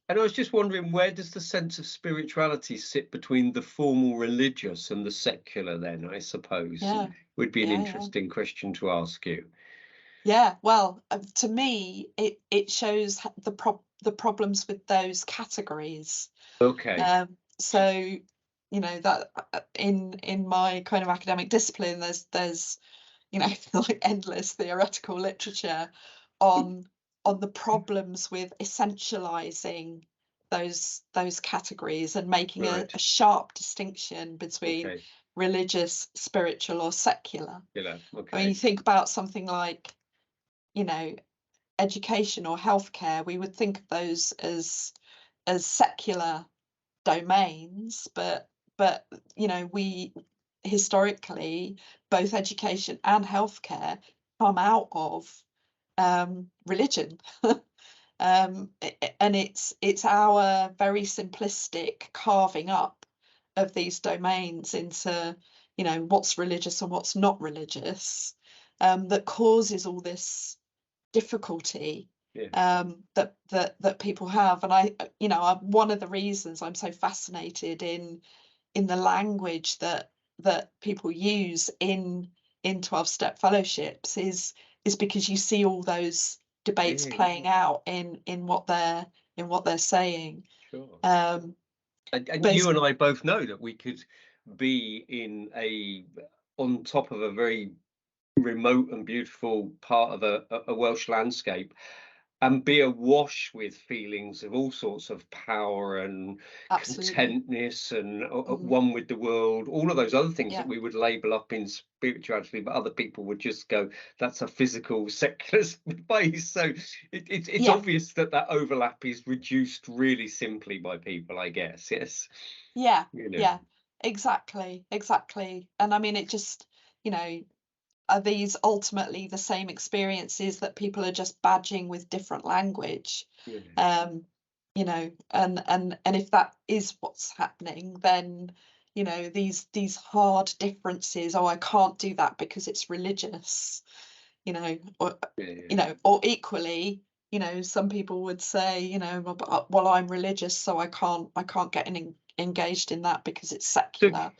And I was just wondering, where does the sense of spirituality sit between the formal religious and the secular then, I suppose? Yeah, Would be an yeah. interesting question to ask you. Yeah, well, to me, it shows the problems with those categories. Okay. So, you know, that in my kind of academic discipline, there's you know like endless theoretical literature on the problems with essentializing those categories and making Right. a sharp distinction between Okay. religious, spiritual, or secular. Yeah. I mean, you Okay. think about something like, you know, education or healthcare, we would think of those as secular domains, but you know, we historically, both education and healthcare come out of religion. And it's our very simplistic carving up of these domains into, you know, what's religious and what's not religious, that causes all this difficulty, Yeah. that people have. And you know, one of the reasons I'm so fascinated in the language that people use in 12-step fellowships is because you see all those debates Yeah. playing out in what they're saying. Sure. Um, And but you and I both know that we could be on top of a very remote and beautiful part of a Welsh landscape and be awash with feelings of all sorts of power and absolutely. contentness and Mm, one with the world, all of those other things that yeah, we would label up in spirituality, but other people would just go, that's a physical secular space. So it's yeah, obvious that that overlap is reduced really simply by people, I guess. Yes. yeah, You know. yeah, exactly. And I mean, it just, you know, are these ultimately the same experiences that people are just badging with different language? Yeah. Um, you know, and if that is what's happening, then, you know, these hard differences, oh, I can't do that because it's religious, you know, or Yeah. you know, or equally, you know, some people would say, you know, well, I'm religious, so I can't get engaged in that because it's So secular.